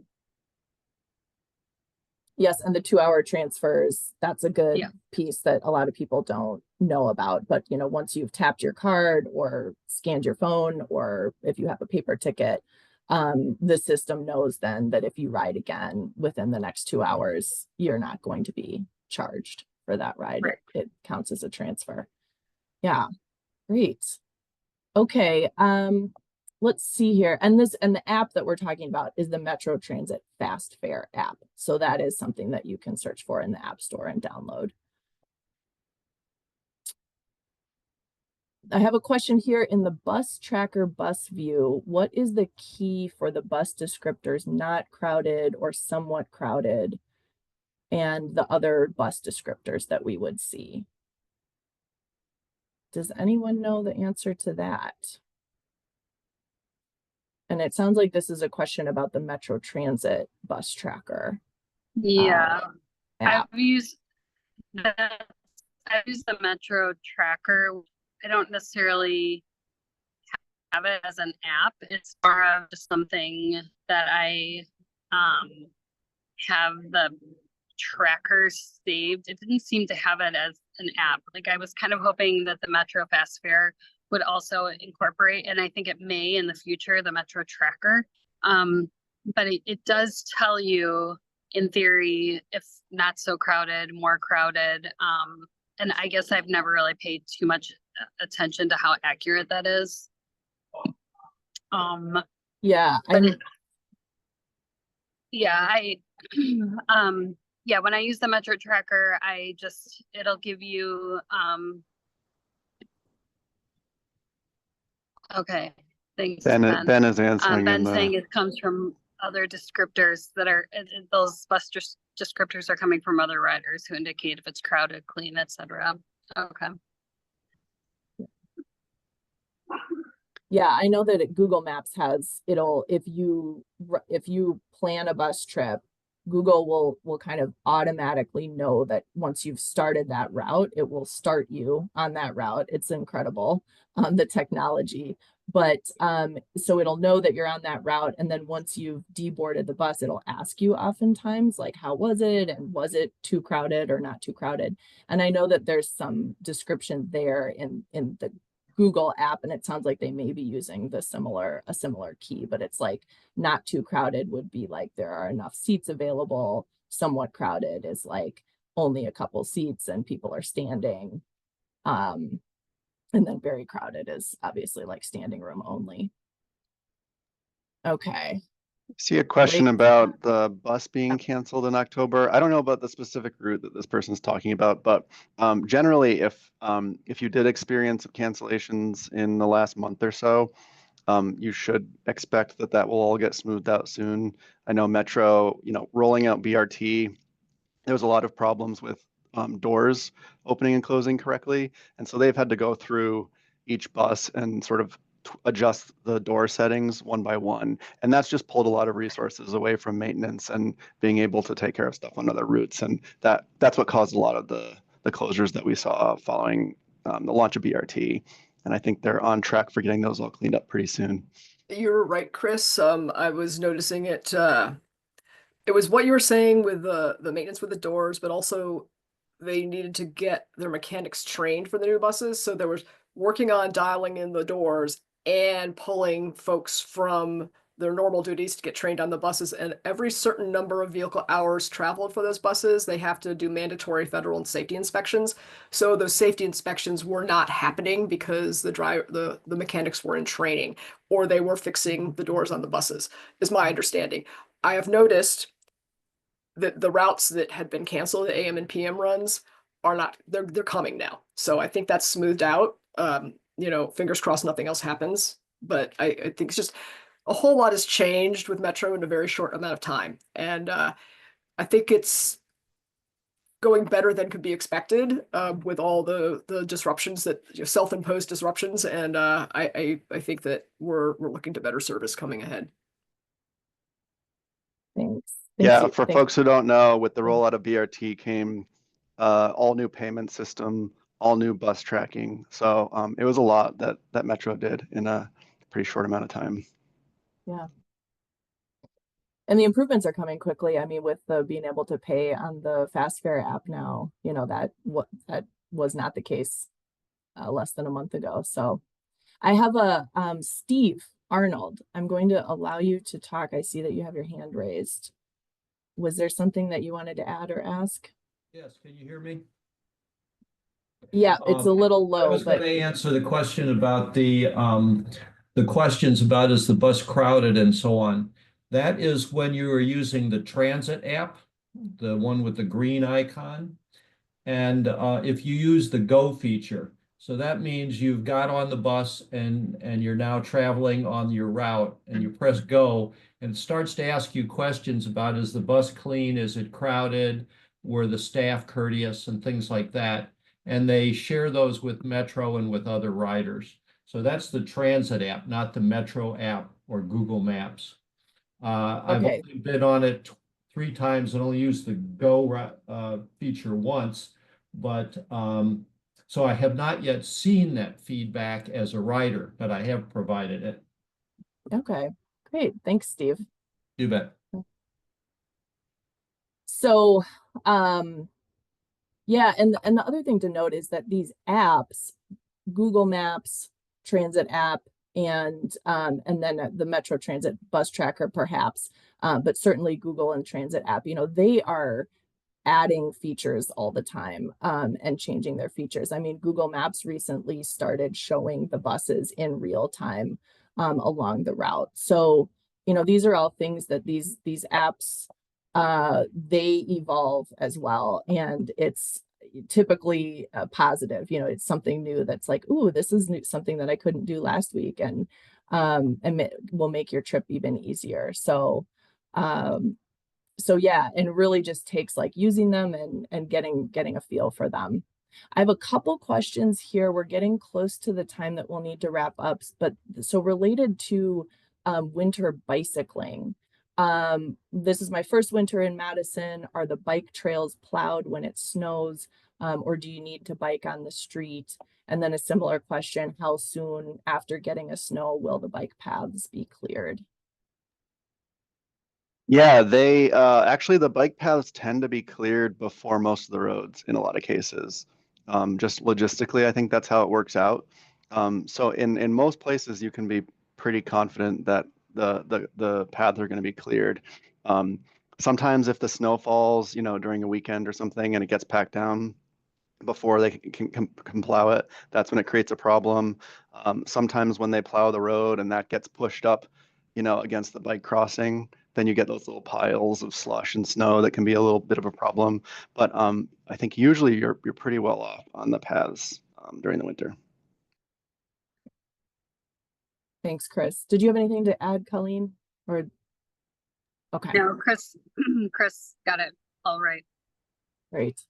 Yes, and the 2-hour transfers, that's a good Yeah. piece that a lot of people don't know about. But, you know, once you've tapped your card or scanned your phone, or if you have a paper ticket, the system knows then that if you ride again within the next 2 hours, you're not going to be charged for that ride. Right. It counts as a transfer. Yeah, great. Okay, let's see here. And the app that we're talking about is the Metro Transit Fast Fare app. So that is something that you can search for in the App Store and download. I have a question here in the bus tracker bus view. What is the key for the bus descriptors not crowded or somewhat crowded, and the other bus descriptors that we would see? Does anyone know the answer to that? And it sounds like this is a question about the Metro Transit bus tracker. Yeah, App. I've used the Metro tracker. I don't necessarily have it as an app. It's more of just something that I have the tracker saved. It didn't seem to have it as an app. Like I was kind of hoping that the Metro Fast Fare would also incorporate, and I think it may in the future, the Metro tracker. But it does tell you in theory if not so crowded, more crowded. And I guess I've never really paid too much attention to how accurate that is. Yeah, yeah, when I use the Metro tracker, it'll give you okay, thanks. Ben is answering. Ben's saying it comes from other descriptors that are those bus descriptors are coming from other riders who indicate if it's crowded, clean, etc. Okay. Yeah, I know that Google Maps has, if you plan a bus trip, Google will kind of automatically know that once you've started that route, it will start you on that route. It's incredible, the technology. But so it'll know that you're on that route, and then once you've deboarded the bus, it'll ask you oftentimes like, how was it, and was it too crowded or not too crowded? And I know that there's some description there in the Google app, and it sounds like they may be using a similar key, but it's like not too crowded would be like there are enough seats available. Somewhat crowded is like only a couple seats and people are standing. And then very crowded is obviously like standing room only. Okay. See a question about the bus being canceled in October. I don't know about the specific route that this person's talking about, but generally, if you did experience cancellations in the last month or so, you should expect that will all get smoothed out soon. I know Metro, rolling out BRT, there was a lot of problems with doors opening and closing correctly, and so they've had to go through each bus and sort of adjust the door settings one by one. And that's just pulled a lot of resources away from maintenance and being able to take care of stuff on other routes. And that's what caused a lot of the closures that we saw following the launch of BRT. And I think they're on track for getting those all cleaned up pretty soon. You're right, Chris. I was noticing it. It was what you were saying with the maintenance with the doors, but also they needed to get their mechanics trained for the new buses. So there was working on dialing in the doors and pulling folks from their normal duties to get trained on the buses. And every certain number of vehicle hours traveled for those buses, they have to do mandatory federal and safety inspections. So those safety inspections were not happening because the mechanics were in training or they were fixing the doors on the buses, is my understanding. I have noticed that the routes that had been canceled, the AM and PM runs, are not, they're coming now. So I think that's smoothed out. Fingers crossed nothing else happens. But I think it's just a whole lot has changed with Metro in a very short amount of time. And I think it's going better than could be expected with all the disruptions that self-imposed disruptions. And I think that we're looking to better service coming ahead. Thanks. Yeah, for folks who don't know, with the rollout of BRT came all new payment system, all new bus tracking. So it was a lot that Metro did in a pretty short amount of time. Yeah. And the improvements are coming quickly. I mean, with the being able to pay on the Fast Fare app now, that was not the case less than a month ago. So I have a Steve Arnold. I'm going to allow you to talk. I see that you have your hand raised. Was there something that you wanted to add or ask? Yes, can you hear me? Yeah, it's a little low. I was going to answer the question about the questions about is the bus crowded and so on. That is when you are using the transit app, the one with the green icon. And if you use the go feature, so that means you've got on the bus and you're now traveling on your route and you press go and it starts to ask you questions about is the bus clean, is it crowded, were the staff courteous and things like that. And they share those with Metro and with other riders. So that's the transit app, not the Metro app or Google Maps. I've only been on it 3 times and only used the go feature once, but so I have not yet seen that feedback as a rider, but I have provided it. Okay, great. Thanks, Steve. You bet. So, yeah, and the other thing to note is that these apps, Google Maps, Transit app, and then the Metro Transit bus tracker, perhaps, but certainly Google and Transit app, they are adding features all the time and changing their features. I mean, Google Maps recently started showing the buses in real time along the route. So, these are all things that these apps, they evolve as well. And it's typically positive, it's something new that's like, ooh, this is something that I couldn't do last week, and will make your trip even easier. So yeah, and really just takes like using them and getting a feel for them. I have a couple questions here. We're getting close to the time that we'll need to wrap up, but so related to winter bicycling. This is my first winter in Madison. Are the bike trails plowed when it snows, or do you need to bike on the street? And then a similar question, how soon after getting a snow will the bike paths be cleared? Yeah, they actually the bike paths tend to be cleared before most of the roads in a lot of cases. Just logistically, I think that's how it works out. So in most places, you can be pretty confident that the paths are going to be cleared. Sometimes if the snow falls, during a weekend or something, and it gets packed down before they can plow it, that's when it creates a problem. Sometimes when they plow the road and that gets pushed up, against the bike crossing, then you get those little piles of slush and snow that can be a little bit of a problem. But I think usually you're pretty well off on the paths during the winter. Thanks, Chris. Did you have anything to add, Colleen? Or okay. No, Chris got it all right. Great.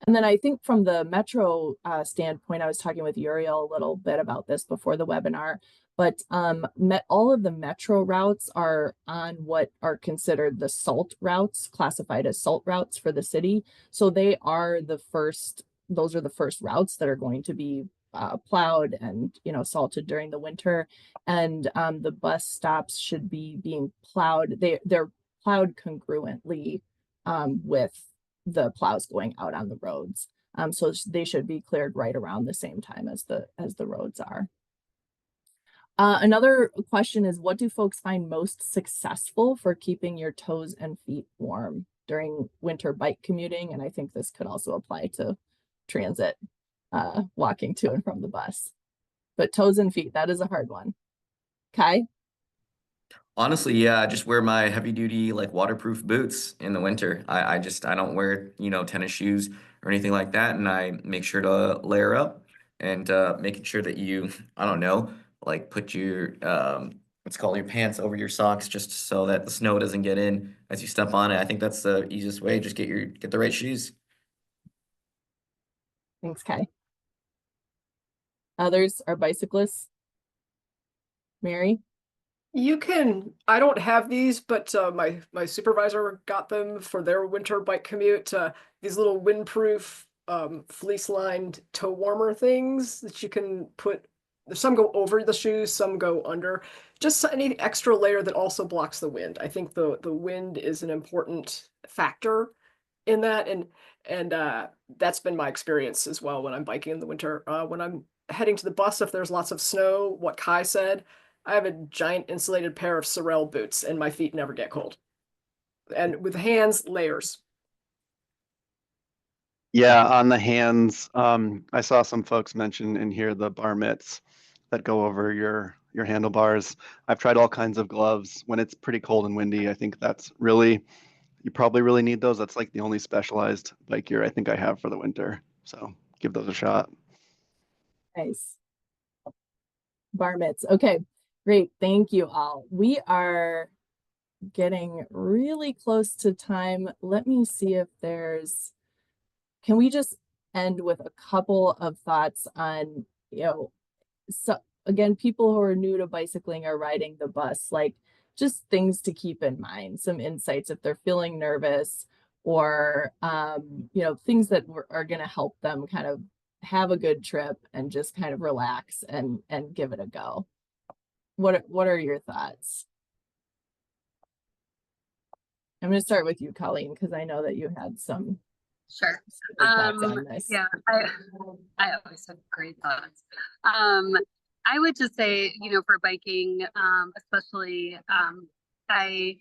And then I think from the Metro standpoint, I was talking with Uriel a little bit about this before the webinar. But all of the metro routes are on what are considered the SALT routes, classified as SALT routes for the city. So they are the first, those are the first routes that are going to be plowed and, you know, salted during the winter. And the bus stops should be being plowed. They're plowed congruently with the plows going out on the roads. So they should be cleared right around the same time as the roads are. Another question is, what do folks find most successful for keeping your toes and feet warm during winter bike commuting? And I think this could also apply to transit, walking to and from the bus. But toes and feet, that is a hard one. Kai? Honestly, yeah, I just wear my heavy duty like waterproof boots in the winter. I don't wear, tennis shoes or anything like that, and I make sure to layer up and making sure that you, I don't know, like put your what's called your pants over your socks just so that the snow doesn't get in as you step on it. I think that's the easiest way. Just get the right shoes. Thanks, Kai. Others are bicyclists. Mary? You can, I don't have these, but my supervisor got them for their winter bike commute. These little windproof fleece lined toe warmer things that you can put, some go over the shoes, some go under. Just any extra layer that also blocks the wind. I think the wind is an important factor in that, and that's been my experience as well when I'm biking in the winter. When I'm heading to the bus, if there's lots of snow, what Kai said, I have a giant insulated pair of Sorel boots and my feet never get cold. And with hands, layers. Yeah, on the hands, I saw some folks mention in here the bar mitts that go over your handlebars. I've tried all kinds of gloves. When it's pretty cold and windy, I think that's really, you probably really need those. That's like the only specialized bike gear I think I have for the winter. So give those a shot. Nice. Bar mitts. Okay, great. Thank you all. We are getting really close to time. Let me see if there's, can we just end with a couple of thoughts on, so again, people who are new to bicycling or riding the bus, like just things to keep in mind, some insights if they're feeling nervous or, things that are going to help them kind of have a good trip and just kind of relax and give it a go. What are your thoughts? I'm going to start with you, Colleen, because I know that you had some. Sure. Thoughts on this. Yeah, I always have great thoughts. I would just say, for biking, especially, I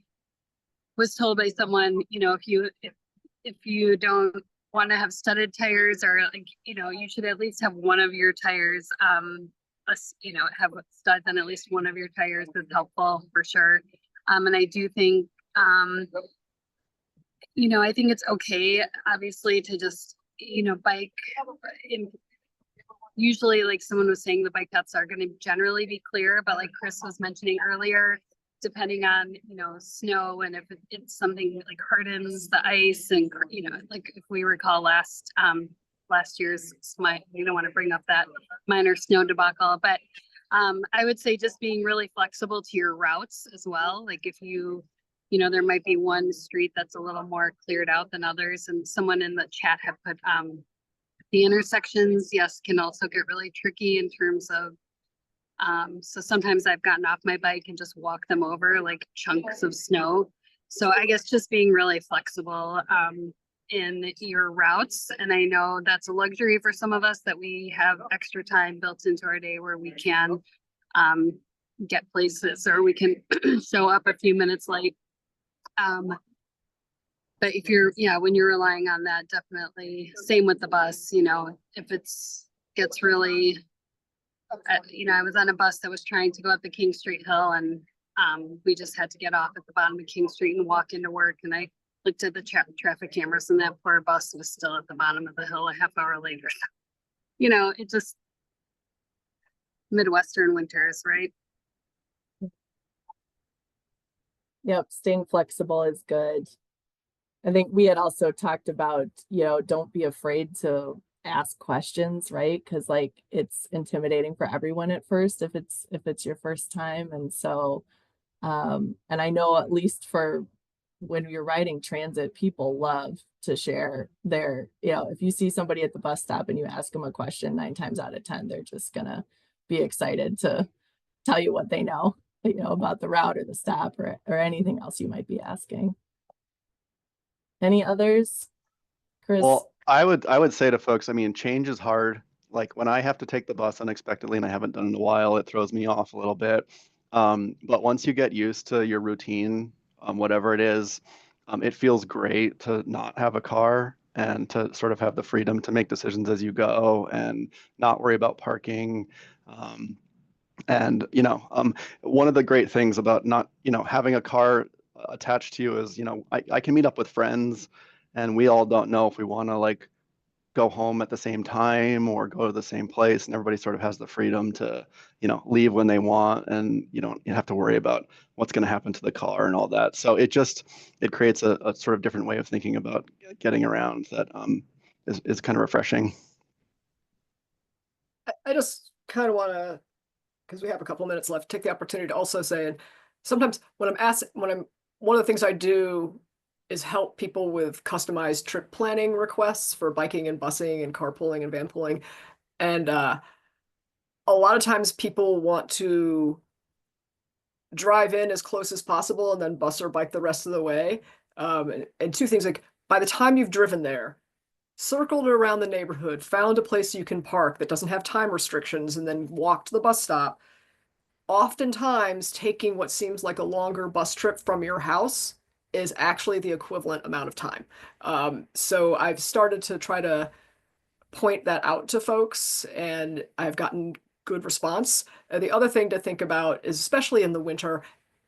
was told by someone, if you don't want to have studded tires, or you should at least have one of your tires, have studs on at least one of your tires is helpful for sure. And I do think, I think it's okay, obviously, to just, bike usually, like someone was saying, the bike paths are going to generally be clear, but like Chris was mentioning earlier, depending on, snow, and if it's something like hardens the ice, and, like if we recall last year's, we don't want to bring up that minor snow debacle, but I would say just being really flexible to your routes as well. Like if there might be one street that's a little more cleared out than others, and someone in the chat had put the intersections, yes, can also get really tricky in terms of, so sometimes I've gotten off my bike and just walked them over like chunks of snow. So I guess just being really flexible in your routes. And I know that's a luxury for some of us, that we have extra time built into our day where we can get places, or we can show up a few minutes late. But if when you're relying on that, definitely same with the bus, if gets really, I was on a bus that was trying to go up the King Street Hill, and we just had to get off at the bottom of King Street and walk into work. And I looked at the traffic cameras, and that poor bus was still at the bottom of the hill a half hour later. It just, Midwestern winters, right? Yep, staying flexible is good. I think we had also talked about, don't be afraid to ask questions, right? Because like it's intimidating for everyone at first if it's your first time. And so and I know at least for when you're riding transit, people love to share their, if you see somebody at the bus stop and you ask them a question, 9 times out of 10, they're just gonna be excited to tell you what they know, about the route or the stop or anything else you might be asking. Any others? Chris? Well, I would say to folks, I mean, change is hard. Like when I have to take the bus unexpectedly and I haven't done it in a while, it throws me off a little bit. But once you get used to your routine, whatever it is, it feels great to not have a car and to sort of have the freedom to make decisions as you go and not worry about parking. Um, and one of the great things about not, having a car attached to you is, I can meet up with friends and we all don't know if we want to like go home at the same time or go to the same place, and everybody sort of has the freedom to, leave when they want, and you don't have to worry about what's going to happen to the car and all that. So it creates a sort of different way of thinking about getting around that is kind of refreshing. I just kind of want to, because we have a couple minutes left, take the opportunity to also say, and sometimes one of the things I do is help people with customized trip planning requests for biking and busing and carpooling and vanpooling. And a lot of times people want to drive in as close as possible and then bus or bike the rest of the way. And two things, like by the time you've driven there, circled around the neighborhood, found a place you can park that doesn't have time restrictions, and then walk to the bus stop, oftentimes taking what seems like a longer bus trip from your house is actually the equivalent amount of time. So I've started to try to point that out to folks, and I've gotten good response. The other thing to think about is, especially in the winter,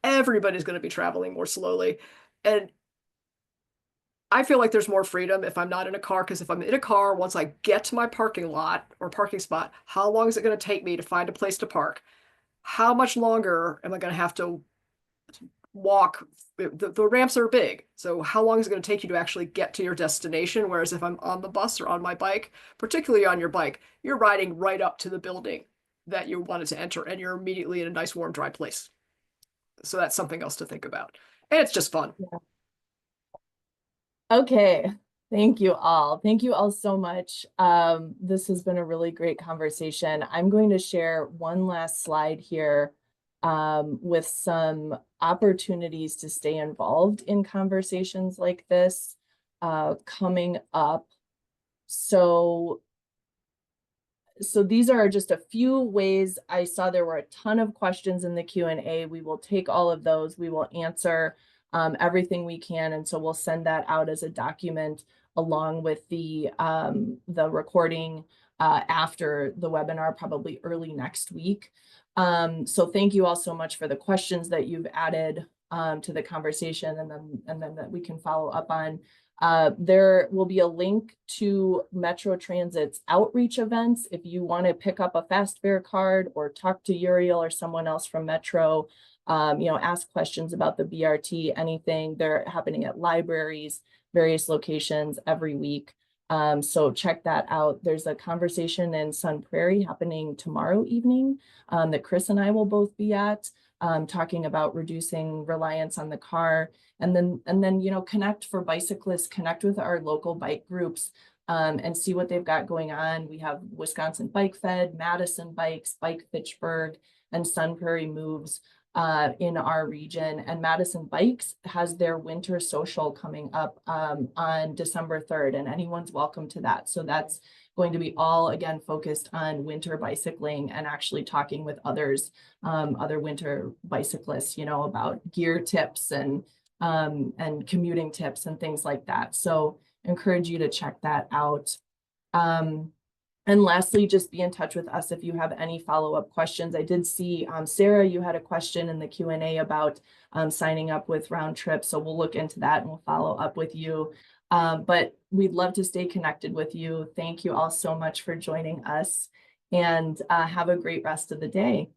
everybody's going to be traveling more slowly. And I feel like there's more freedom if I'm not in a car, because if I'm in a car, once I get to my parking lot or parking spot, how long is it going to take me to find a place to park? How much longer am I going to have to walk? The ramps are big. So how long is it going to take you to actually get to your destination? Whereas if I'm on the bus or on my bike, particularly on your bike, you're riding right up to the building that you wanted to enter, and you're immediately in a nice, warm, dry place. So that's something else to think about. And it's just fun. Okay. Thank you all. Thank you all so much. This has been a really great conversation. I'm going to share one last slide here with some opportunities to stay involved in conversations like this coming up. So these are just a few ways. I saw there were a ton of questions in the Q&A. We will take all of those. We will answer everything we can. And so we'll send that out as a document along with the recording after the webinar, probably early next week. So thank you all so much for the questions that you've added to the conversation, and then that we can follow up on. There will be a link to Metro Transit's outreach events. If you want to pick up a fast fare card or talk to Uriel or someone else from Metro, ask questions about the BRT, anything. They're happening at libraries, various locations every week. So check that out. There's a conversation in Sun Prairie happening tomorrow evening that Chris and I will both be at, talking about reducing reliance on the car. And then, connect for bicyclists, connect with our local bike groups and see what they've got going on. We have Wisconsin Bike Fed, Madison Bikes, Bike Fitchburg, and Sun Prairie Moves in our region. And Madison Bikes has their winter social coming up on December 3rd, and anyone's welcome to that. So that's going to be all, again, focused on winter bicycling and actually talking with others, other winter bicyclists, about gear tips and commuting tips and things like that. So encourage you to check that out. And lastly, just be in touch with us if you have any follow-up questions. I did see, Sarah, you had a question in the Q&A about signing up with RoundTrip. So we'll look into that and we'll follow up with you. But we'd love to stay connected with you. Thank you all so much for joining us, and have a great rest of the day.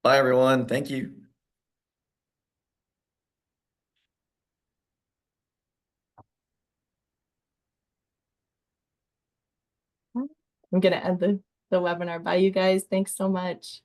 Bye, everyone. Thank you. I'm going to end the webinar. Bye, you guys. Thanks so much.